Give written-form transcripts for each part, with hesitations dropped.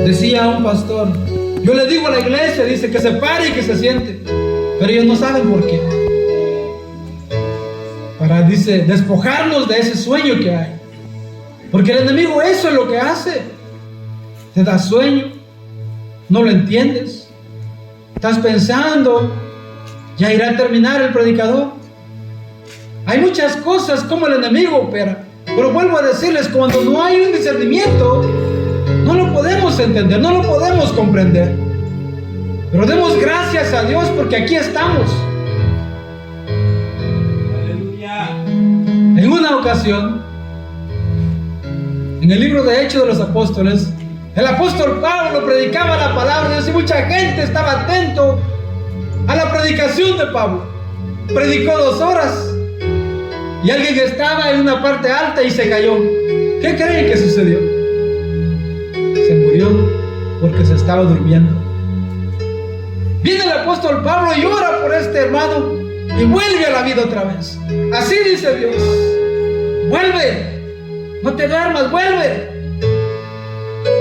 Decía un pastor, yo le digo a la iglesia, dice, que se pare y que se siente, pero ellos no saben por qué. Para, dice, despojarnos de ese sueño que hay. Porque el enemigo eso es lo que hace. Te da sueño, no lo entiendes, estás pensando, ya irá a terminar el predicador. Hay muchas cosas como el enemigo opera, pero vuelvo a decirles, cuando no hay un discernimiento, no lo podemos entender, no lo podemos comprender. Pero demos gracias a Dios porque aquí estamos. Aleluya. En una ocasión, en el libro de Hechos de los Apóstoles, el apóstol Pablo predicaba la palabra de Dios y mucha gente estaba atento a la predicación de Pablo. Predicó 2 horas y alguien estaba en una parte alta y se cayó. ¿Qué creen que sucedió? Se murió porque se estaba durmiendo. Viene el apóstol Pablo y ora por este hermano y vuelve a la vida otra vez. Así dice Dios: vuelve, no te duermas, vuelve.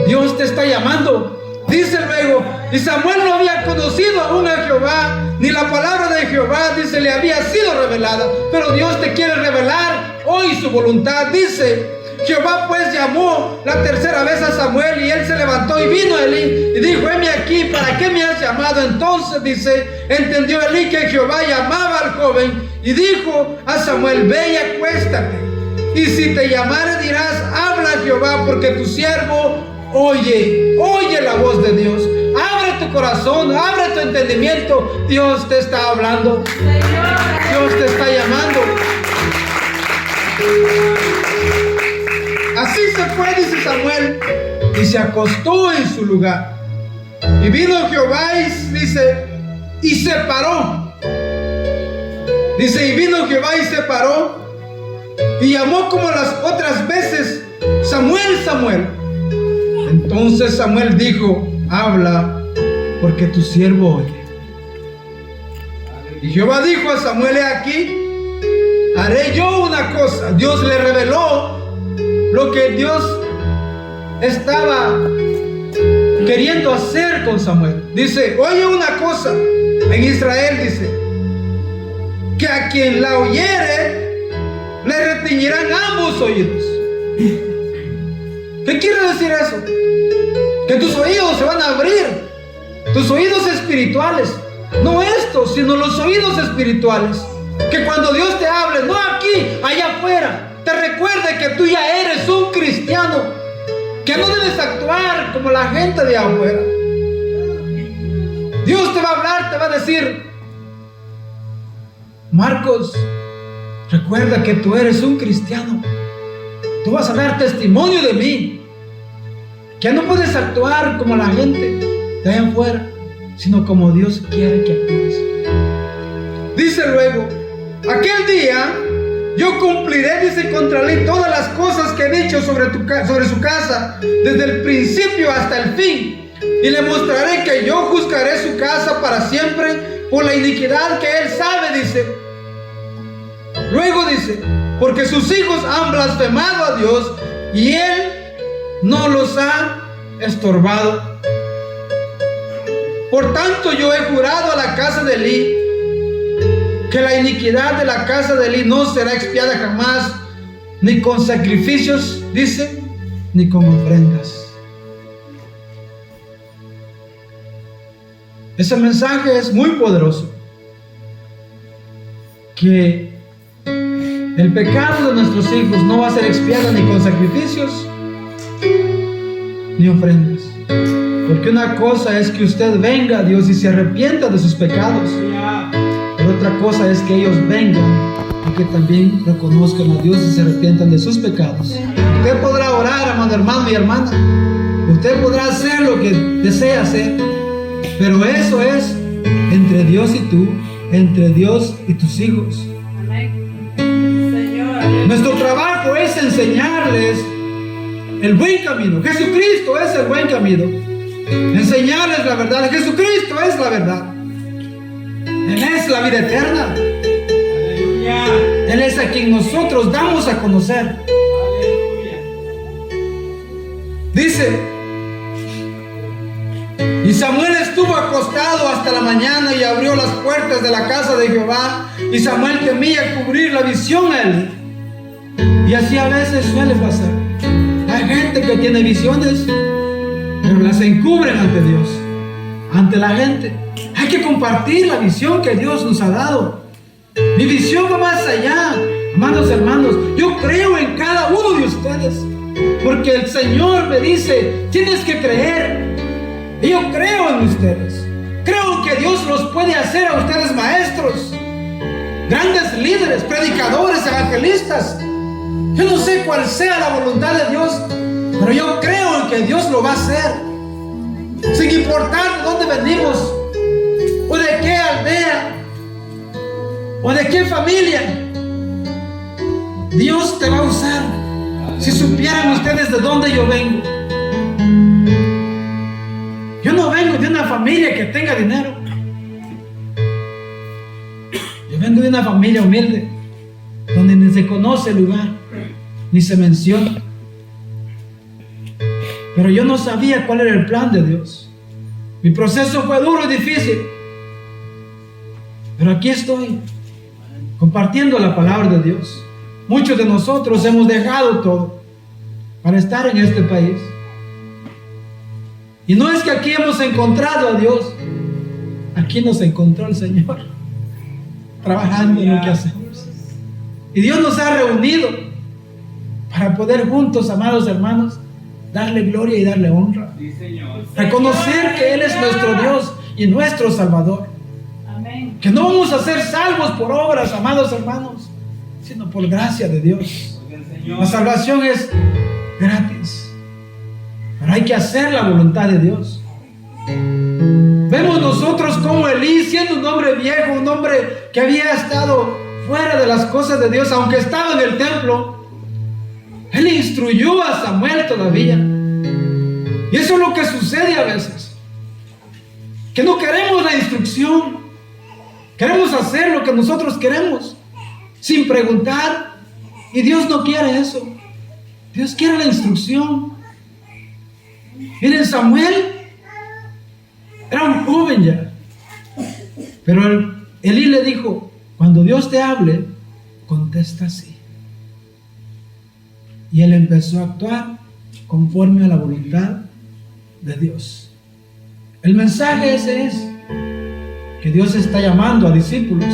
Dios te está llamando. Dice luego, y Samuel no había conocido aún a Jehová, ni la palabra de Jehová, dice, le había sido revelada, pero Dios te quiere revelar hoy su voluntad. Dice, Jehová pues llamó la 3ª vez a Samuel, y él se levantó y vino a Elí y dijo, heme aquí, ¿para qué me has llamado? Entonces, dice, entendió Elí que Jehová llamaba al joven y dijo a Samuel, ve y acuéstate, y si te llamare dirás, habla Jehová, porque tu siervo oye la voz de Dios. Abre tu corazón, abre tu entendimiento. Dios te está hablando, Dios te está llamando. Así se fue, dice Samuel, y se acostó en su lugar. Y vino Jehová y dice, y se paró. Dice, y vino Jehová y se paró, y llamó como las otras veces, Samuel, Samuel. Entonces Samuel dijo, habla, porque tu siervo oye. Y Jehová dijo a Samuel, he aquí, haré yo una cosa. Dios le reveló lo que Dios estaba queriendo hacer con Samuel. Dice, oye una cosa, en Israel dice, que a quien la oyere, le retiñirán ambos oídos. ¿Qué quiere decir eso? Que tus oídos se van a abrir, tus oídos espirituales, no estos, sino los oídos espirituales. Que cuando Dios te hable, no aquí, allá afuera, te recuerde que tú ya eres un cristiano, que no debes actuar como la gente de afuera. Dios te va a hablar, te va a decir, Marcos, recuerda que tú eres un cristiano, tú vas a dar testimonio de mí, que no puedes actuar como la gente de allá afuera, sino como Dios quiere que actúes. Dice luego, aquel día yo cumpliré, dice, contra él todas las cosas que he dicho sobre su casa, desde el principio hasta el fin, y le mostraré que yo juzgaré su casa para siempre por la iniquidad que él sabe, dice. Luego dice, porque sus hijos han blasfemado a Dios y él no los ha estorbado. Por tanto yo he jurado a la casa de Elí que la iniquidad de la casa de Elí no será expiada jamás, ni con sacrificios, dice, ni con ofrendas. Ese mensaje es muy poderoso, que el pecado de nuestros hijos no va a ser expiado ni con sacrificios ni ofrendas. Porque una cosa es que usted venga a Dios y se arrepienta de sus pecados, pero otra cosa es que ellos vengan y que también reconozcan a Dios y se arrepientan de sus pecados. Usted podrá orar, amado hermano y hermana, usted podrá hacer lo que desea hacer, pero eso es entre Dios y tú, entre Dios y tus hijos. Nuestro trabajo es enseñarles el buen camino. Jesucristo es el buen camino. Enseñarles la verdad. Jesucristo es la verdad. Él es la vida eterna. Aleluya. Él es a quien nosotros damos a conocer. Aleluya. Dice, Y Samuel estuvo acostado hasta la mañana y abrió las puertas de la casa de Jehová. Y Samuel temía cubrir la visión a él. Y así a veces suele pasar. Hay gente que tiene visiones, pero las encubren ante Dios, ante la gente. Hay que compartir la visión que Dios nos ha dado. Mi visión va más allá, amados hermanos. Yo creo en cada uno de ustedes, porque el Señor me dice, tienes que creer. Y yo creo en ustedes. Creo que Dios los puede hacer a ustedes maestros, grandes líderes, predicadores, evangelistas. Yo no sé cuál sea la voluntad de Dios, pero yo creo en que Dios lo va a hacer, sin importar de dónde venimos, o de qué aldea, o de qué familia. Dios te va a usar. Si supieran ustedes de dónde yo vengo. Yo no vengo de una familia que tenga dinero. Yo vengo de una familia humilde, donde ni se conoce el lugar, ni se menciona. Pero yo no sabía cuál era el plan de Dios. Mi proceso fue duro y difícil. Pero aquí estoy, compartiendo la palabra de Dios. Muchos de nosotros hemos dejado todo para estar en este país. Y no es que aquí hemos encontrado a Dios. Aquí nos encontró el Señor, trabajando en lo que hacemos. Y Dios nos ha reunido para poder juntos, amados hermanos, darle gloria y darle honra. Sí, Señor. Reconocer que Él es nuestro Dios y nuestro Salvador. Amén. Que no vamos a ser salvos por obras, amados hermanos, sino por gracia de Dios. La salvación es gratis, pero hay que hacer la voluntad de Dios. Vemos nosotros como Elí, siendo un hombre viejo, un hombre que había estado fuera de las cosas de Dios, aunque estaba en el templo, él instruyó a Samuel todavía. Y eso es lo que sucede a veces, que no queremos la instrucción, queremos hacer lo que nosotros queremos sin preguntar. Y Dios no quiere eso. Dios quiere la instrucción. Miren, Samuel era un joven ya, pero Elí le dijo, cuando Dios te hable, contesta así. Y él empezó a actuar conforme a la voluntad de Dios. El mensaje ese es que Dios está llamando a discípulos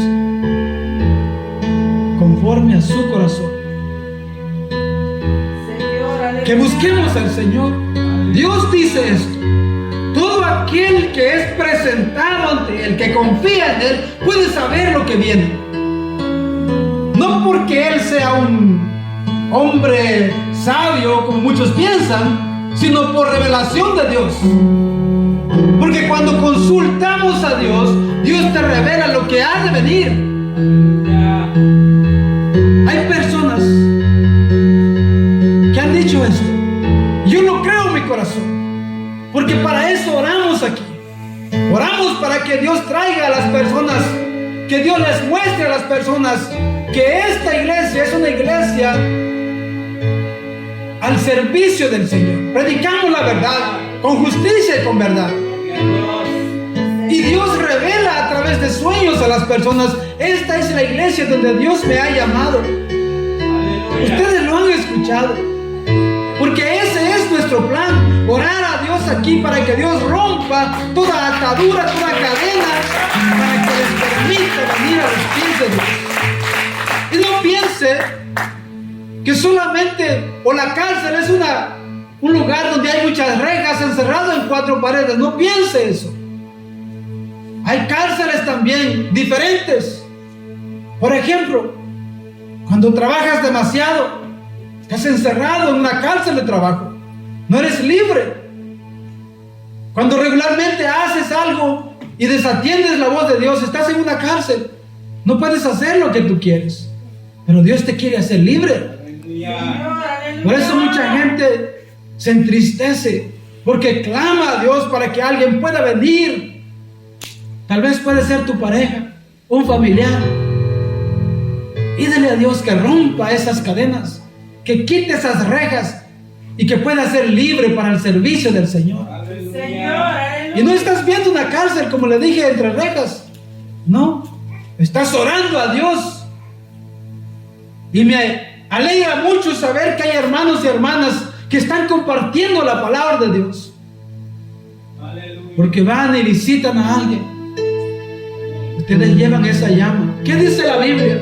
conforme a su corazón. Que busquemos al Señor. Dios dice esto: todo aquel que es presentado ante Él, que confía en Él, puede saber lo que viene. No porque Él sea un hombre sabio, como muchos piensan, sino por revelación de Dios. Porque cuando consultamos a Dios, Dios te revela lo que ha de venir. Hay personas que han dicho esto. Yo lo creo en mi corazón, porque para eso oramos aquí. Oramos para que Dios traiga a las personas, que Dios les muestre a las personas que esta iglesia es una iglesia al servicio del Señor. Predicamos la verdad con justicia y con verdad. Y Dios revela a través de sueños a las personas: esta es la iglesia donde Dios me ha llamado. Ustedes lo han escuchado, porque ese es nuestro plan: orar a Dios aquí para que Dios rompa toda atadura, toda cadena, para que les permita venir a los pies de Dios. Y no piense que solamente, o la cárcel es un lugar donde hay muchas rejas, encerrado en 4 paredes. No piense eso. Hay cárceles también diferentes. Por ejemplo, cuando trabajas demasiado, estás encerrado en una cárcel de trabajo, no eres libre. Cuando regularmente haces algo y desatiendes la voz de Dios, estás en una cárcel, no puedes hacer lo que tú quieres, pero Dios te quiere hacer libre. Por eso mucha gente se entristece, porque clama a Dios para que alguien pueda venir. Tal vez puede ser tu pareja, un familiar. Pídele a Dios que rompa esas cadenas, que quite esas rejas y que pueda ser libre para el servicio del Señor. Señor, Y no estás viendo una cárcel, como le dije, entre rejas. No, estás orando a Dios. Y me alegra mucho saber que hay hermanos y hermanas que están compartiendo la palabra de Dios. Porque van y visitan a alguien. Ustedes llevan esa llama. ¿Qué dice la Biblia?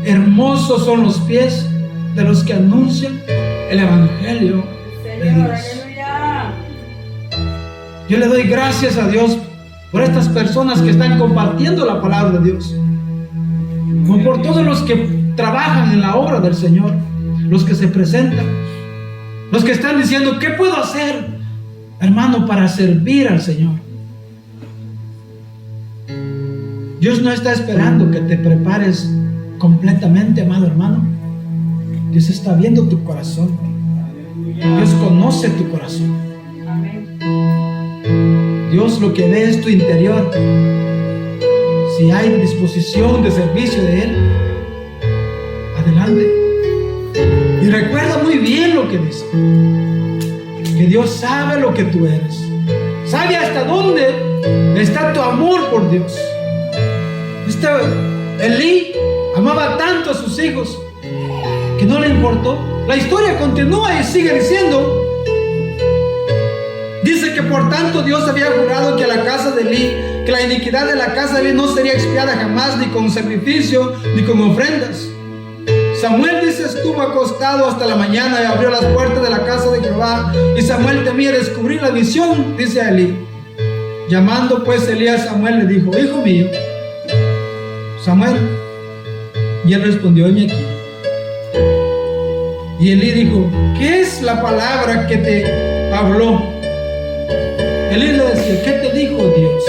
Hermosos son los pies de los que anuncian el Evangelio de Dios. Yo le doy gracias a Dios por estas personas que están compartiendo la palabra de Dios, como por todos los que trabajan en la obra del Señor, los que se presentan, los que están diciendo, ¿qué puedo hacer, hermano, para servir al Señor? Dios no está esperando que te prepares completamente, amado hermano. Dios está viendo tu corazón. Dios conoce tu corazón. Dios lo que ve es tu interior. Si hay disposición de servicio de Él, adelante. Y recuerda muy bien lo que dice, que Dios sabe lo que tú eres, sabe hasta dónde está tu amor por Dios. Elí amaba tanto a sus hijos que no le importó. La historia continúa y sigue diciendo, dice que por tanto Dios había jurado que la casa de Elí, que la iniquidad de la casa de Elí no sería expiada jamás, ni con sacrificio ni con ofrendas. Samuel, dice, estuvo acostado hasta la mañana y abrió las puertas de la casa de Jehová, y Samuel temía descubrir la visión, dice a Elí. Llamando pues Elí a Samuel, le dijo, hijo mío, Samuel. Y él respondió, heme aquí. Y Elí dijo, ¿qué es la palabra que te habló? Elí le decía, ¿qué te dijo Dios?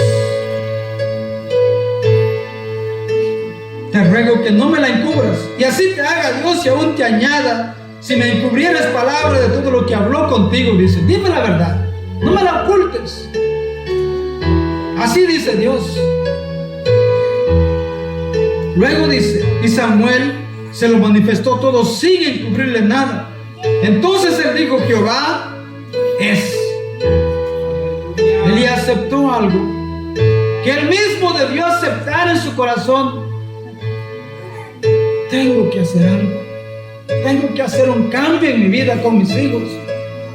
Te ruego que no me la encubras, y así te haga Dios y aún te añada, si me encubrieras palabra de todo lo que habló contigo. Dice, dime la verdad, no me la ocultes. Así dice Dios. Luego dice, y Samuel se lo manifestó todo sin encubrirle nada. Entonces él dijo, Jehová es. Elí aceptó algo que él mismo debió aceptar en su corazón. Tengo que hacer algo, tengo que hacer un cambio en mi vida con mis hijos.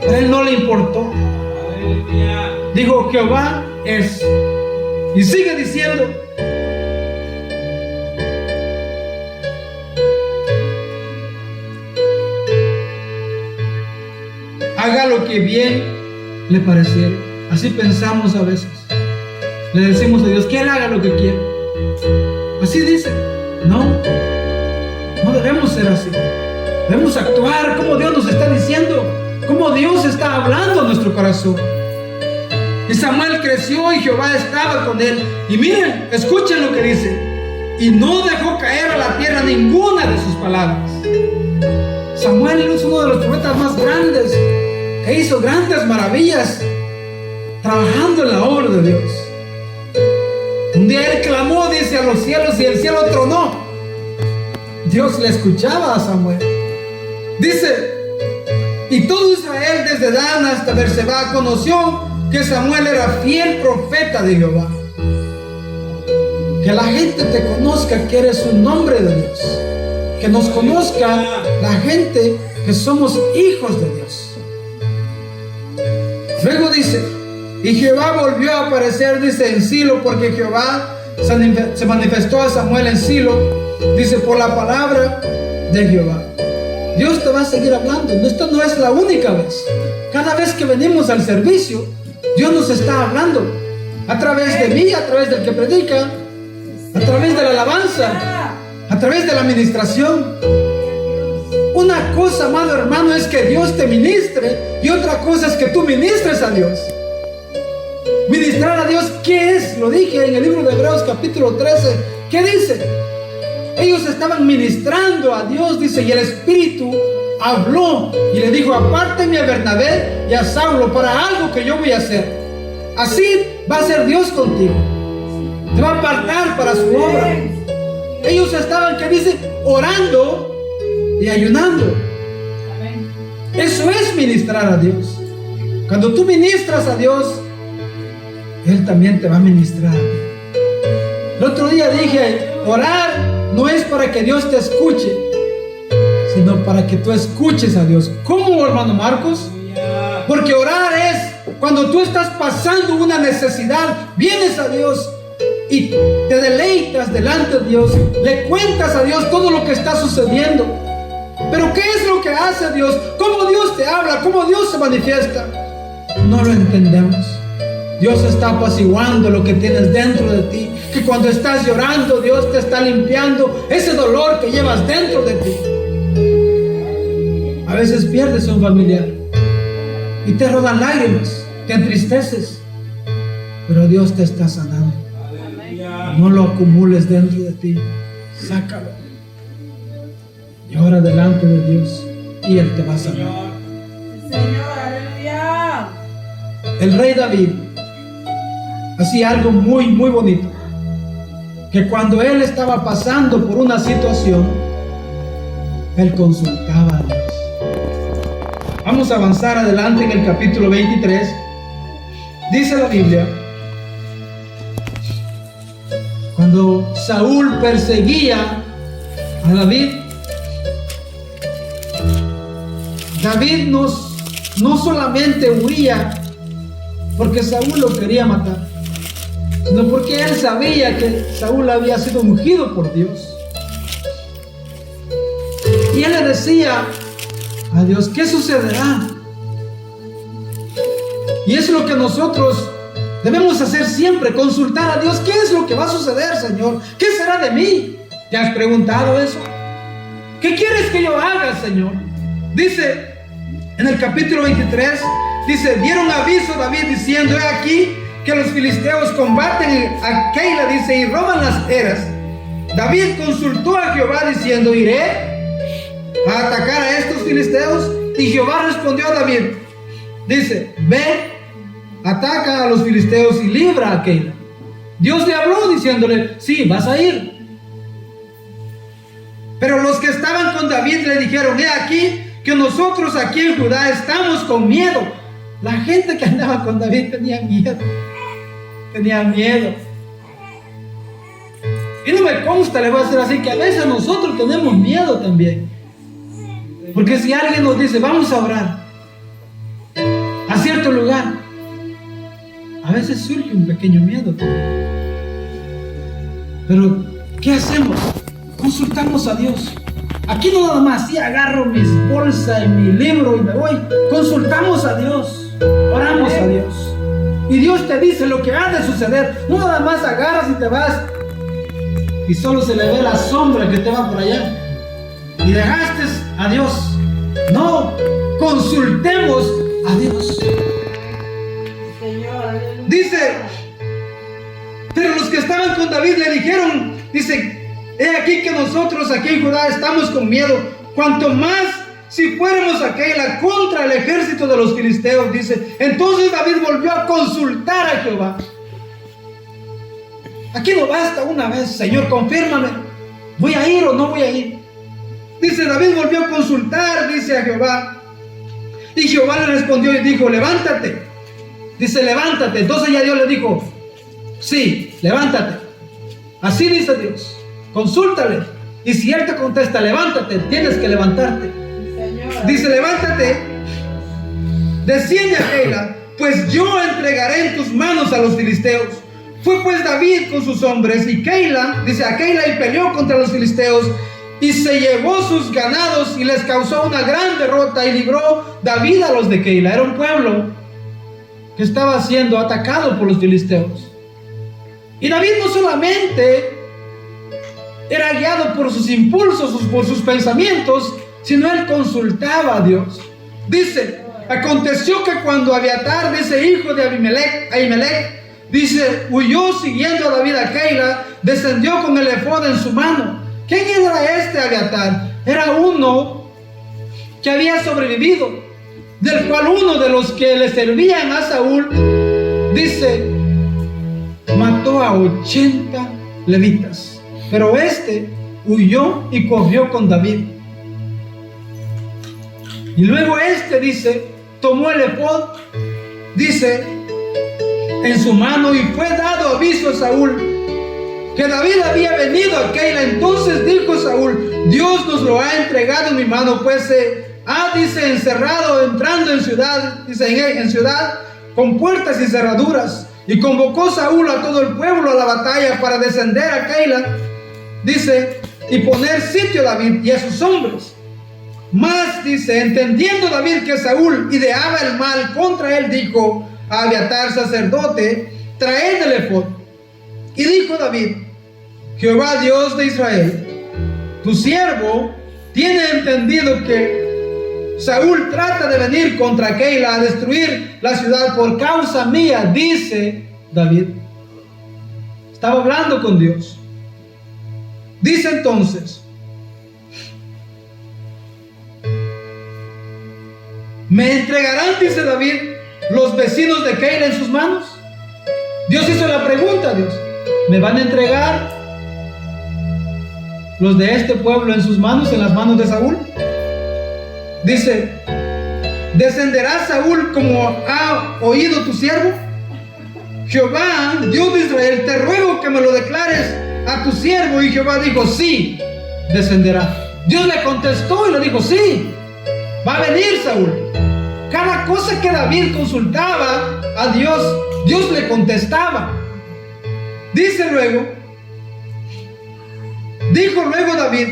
A él no le importó. Dijo, Jehová es. Y sigue diciendo, haga lo que bien le pareciera. Así pensamos a veces. Le decimos a Dios que Él haga lo que quiera. Así dice. No debemos ser así. Debemos actuar como Dios nos está diciendo, como Dios está hablando a nuestro corazón. Y Samuel creció y Jehová estaba con él. Y miren, escuchen lo que dice. Y no dejó caer a la tierra ninguna de sus palabras. Samuel es uno de los profetas más grandes, que hizo grandes maravillas trabajando en la obra de Dios. Un día él clamó, dice, a los cielos, y el cielo tronó. Dios le escuchaba a Samuel. Dice, y todo Israel desde Dan hasta Berseba conoció que Samuel era fiel profeta de Jehová. Que la gente te conozca que eres un hombre de Dios. Que nos conozca la gente que somos hijos de Dios. Luego dice, y Jehová volvió a aparecer, dice, en Silo, porque Jehová se manifestó a Samuel en Silo, dice, por la palabra de Jehová. Dios te va a seguir hablando. Esto no es la única vez. Cada vez que venimos al servicio, Dios nos está hablando. A través de mí, a través del que predica, a través de la alabanza, a través de la administración. Una cosa, amado hermano, es que Dios te ministre, y otra cosa es que tú ministres a Dios. Ministrar a Dios, ¿qué es? Lo dije en el libro de Hebreos capítulo 13. ¿Qué dice? Ellos estaban ministrando a Dios, dice, y el Espíritu habló y le dijo, apártenme a Bernabé y a Saulo para algo que yo voy a hacer. Así va a ser Dios contigo. Te va a apartar para su obra. Ellos estaban, ¿qué dice? Orando y ayunando. Eso es ministrar a Dios. Cuando tú ministras a Dios, Él también te va a ministrar. El otro día dije, orar no es para que Dios te escuche, sino para que tú escuches a Dios. ¿Cómo, hermano Marcos? Porque orar es cuando tú estás pasando una necesidad, vienes a Dios y te deleitas delante de Dios, le cuentas a Dios todo lo que está sucediendo. Pero ¿qué es lo que hace Dios? ¿Cómo Dios te habla? ¿Cómo Dios se manifiesta? No lo entendemos. Dios está apaciguando lo que tienes dentro de ti, que cuando estás llorando, Dios te está limpiando ese dolor que llevas dentro de ti. A veces pierdes a un familiar y te rodan lágrimas, te entristeces, pero Dios te está sanando. No lo acumules dentro de ti, sácalo. Llora delante de Dios y Él te va a sanar. Señor, aleluya. El rey David hacía algo muy bonito, que cuando él estaba pasando por una situación, él consultaba a Dios. Vamos a avanzar adelante en el capítulo 23. Dice la Biblia, cuando Saúl perseguía a David, David no solamente huía porque Saúl lo quería matar, sino porque él sabía que Saúl había sido ungido por Dios. Y él le decía a Dios, ¿qué sucederá? Y es lo que nosotros debemos hacer siempre, consultar a Dios. ¿Qué es lo que va a suceder, Señor? ¿Qué será de mí? ¿Te has preguntado eso? ¿Qué quieres que yo haga, Señor? Dice en el capítulo 23, dice, dieron aviso a David diciendo, he aquí que los filisteos combaten a Keila, dice, y roban las eras. David consultó a Jehová diciendo, ¿iré a atacar a estos filisteos? Y Jehová respondió a David, dice, ve, ataca a los filisteos y libra a Keila. Dios le habló diciéndole, sí, vas a ir. Pero los que estaban con David le dijeron, he aquí que nosotros aquí en Judá estamos con miedo. La gente que andaba con David tenía miedo. Tenía miedo. Y no me consta, le voy a decir así, que a veces nosotros tenemos miedo también. Porque si alguien nos dice, vamos a orar a cierto lugar, a veces surge un pequeño miedo también. Pero, ¿qué hacemos? Consultamos a Dios. Aquí no nada más, sí agarro mis bolsas y mi libro y me voy. Consultamos a Dios, oramos a Dios. Y Dios te dice lo que ha de suceder. No nada más agarras y te vas y solo se le ve la sombra que te va por allá y dejaste a Dios. No, consultemos a Dios. Dice, pero los que estaban con David le dijeron, dice, he aquí que nosotros aquí en Judá estamos con miedo, cuanto más si fuéramos a Keila contra el ejército de los filisteos, dice. Entonces David volvió a consultar a Jehová. Aquí no basta una vez, Señor, confírmame, ¿voy a ir o no voy a ir? Dice, David volvió a consultar, dice, a Jehová. Y Jehová le respondió y dijo, levántate. Dice, levántate. Entonces ya Dios le dijo, sí, levántate. Así dice Dios. Consúltale. Y si Él te contesta, levántate, tienes que levantarte. Dice, levántate, desciende a Keila, pues yo entregaré en tus manos a los filisteos. Fue pues David con sus hombres y Keila, dice, a Keila, y peleó contra los filisteos y se llevó sus ganados y les causó una gran derrota y libró David a los de Keila. Era un pueblo que estaba siendo atacado por los filisteos. Y David no solamente era guiado por sus impulsos, por sus pensamientos, sino él consultaba a Dios. Dice, aconteció que cuando Abiatar, dice, hijo de Ahimelech, dice, huyó siguiendo a David a Keila, descendió con el efod en su mano. ¿Quién era este Abiatar? Era uno que había sobrevivido, del cual uno de los que le servían a Saúl, dice, mató a 80 levitas. Pero este huyó y corrió con David. Y luego este, dice, tomó el efod, dice, en su mano, y fue dado aviso a Saúl que David había venido a Keila. Entonces dijo Saúl: Dios nos lo ha entregado en mi mano, pues se ha, dice, encerrado, entrando en ciudad, dice, en ciudad, con puertas y cerraduras. Y convocó Saúl a todo el pueblo a la batalla para descender a Keila, dice, y poner sitio a David y a sus hombres. Mas, dice, entendiendo David que Saúl ideaba el mal contra él, dijo a Abiatar, sacerdote: traed el efod. Y dijo David: Jehová Dios de Israel, tu siervo tiene entendido que Saúl trata de venir contra Keila a destruir la ciudad por causa mía, dice David. Estaba hablando con Dios. Dice entonces: ¿me entregarán, dice David, los vecinos de Keila en sus manos? Dios hizo la pregunta a Dios: ¿me van a entregar los de este pueblo en sus manos, en las manos de Saúl? Dice: ¿descenderá Saúl como ha oído tu siervo? Jehová, Dios de Israel, te ruego que me lo declares a tu siervo. Y Jehová dijo: sí, descenderá. Dios le contestó y le dijo: sí, va a venir Saúl. Cada cosa que David consultaba a Dios, Dios le contestaba. Dice luego, dijo luego David: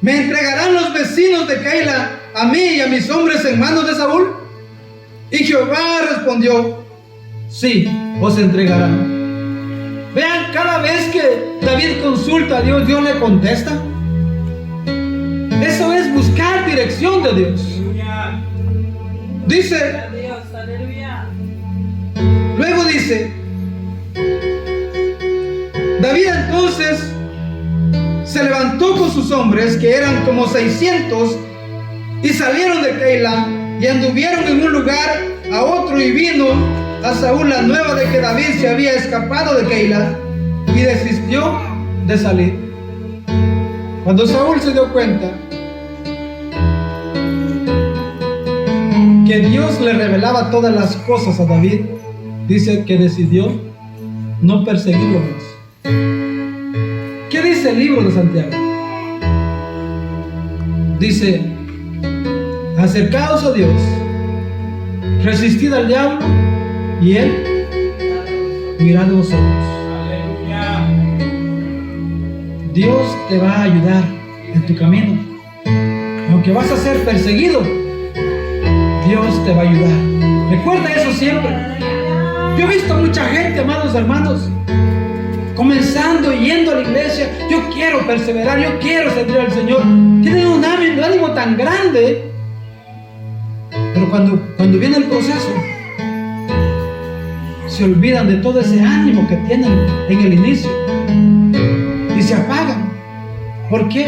¿me entregarán los vecinos de Keila a mí y a mis hombres en manos de Saúl? Y Jehová respondió: sí, os entregarán. Vean, cada vez que David consulta a Dios, Dios le contesta. Eso es buscar dirección de Dios. Dice, luego dice, David entonces se levantó con sus hombres, que eran como 600, y salieron de Keila y anduvieron en un lugar a otro, y vino a Saúl la nueva de que David se había escapado de Keila y desistió de salir. Cuando Saúl se dio cuenta que Dios le revelaba todas las cosas a David, dice que decidió no perseguirlo más. ¿Qué dice el libro de Santiago? Dice: acercaos a Dios, resistid al diablo y él huirá de vosotros. Dios te va a ayudar en tu camino. Aunque vas a ser perseguido, Dios te va a ayudar. Recuerda eso siempre. Yo he visto mucha gente, amados hermanos, comenzando y yendo a la iglesia. Yo quiero perseverar, yo quiero servir al Señor. Tienen un ánimo tan grande, pero cuando viene el proceso, se olvidan de todo ese ánimo que tienen en el inicio y se apagan. ¿Por qué?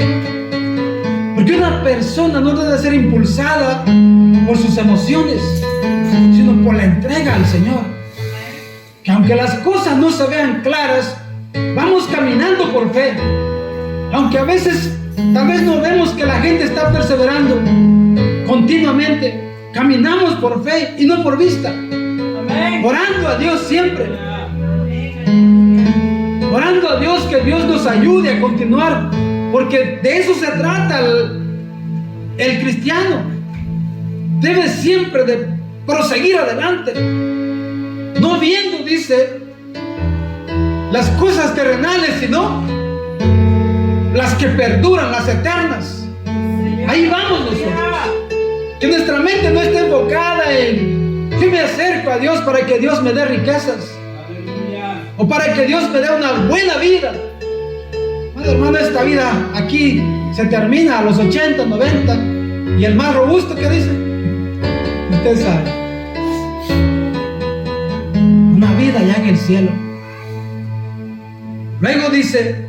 Porque una persona no debe ser impulsada por sus emociones, sino por la entrega al Señor. Que aunque las cosas no se vean claras, vamos caminando por fe. Aunque a veces tal vez no vemos que la gente está perseverando continuamente, caminamos por fe y no por vista. Amén. Orando a Dios siempre. Orando a Dios que Dios nos ayude a continuar, porque de eso se trata el cristiano. Debe siempre de proseguir adelante, no viendo, dice, las cosas terrenales, sino las que perduran, las eternas. Ahí vamos nosotros. Que nuestra mente no esté enfocada en que me acerco a Dios para que Dios me dé riquezas, o para que Dios me dé una buena vida. Bueno, hermano, esta vida aquí se termina a los 80, 90, y el más robusto, ¿qué dice? Usted sabe, una vida ya en el cielo. Luego dice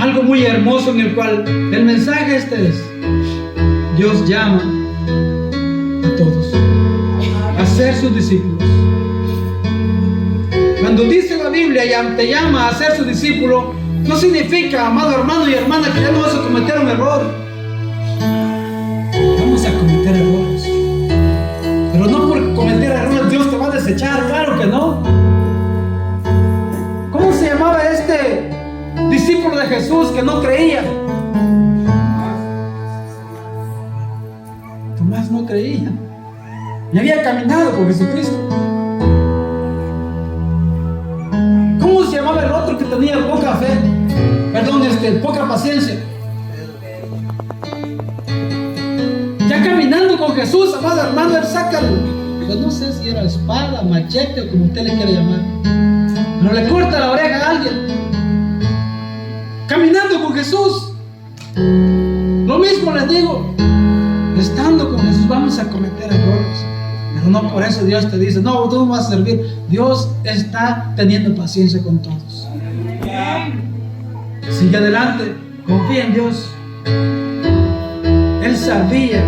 algo muy hermoso, en el cual el mensaje este es: Dios llama a todos a ser sus discípulos. Cuando dice la Biblia te llama a ser su discípulo, no significa, amado hermano y hermana, que ya no vas a cometer un error. Vamos a cometer errores, pero no por cometer errores Dios te va a desechar. desechar, claro que no. ¿Cómo se llamaba este discípulo de Jesús que no creía? Tomás no creía y había caminado con Jesucristo. ¿Cómo se llamaba el otro que tenía poca fe? Perdón, poca paciencia. Ya caminando con Jesús, amado hermano, él saca, pues no sé si era espada, machete o como usted le quiera llamar, pero le corta la oreja a alguien. Caminando con Jesús. Lo mismo les digo, estando con Jesús vamos a cometer errores, pero no por eso Dios te dice, no, tú no vas a servir. Dios está teniendo paciencia con todos. Sigue adelante, confía en Dios. Él sabía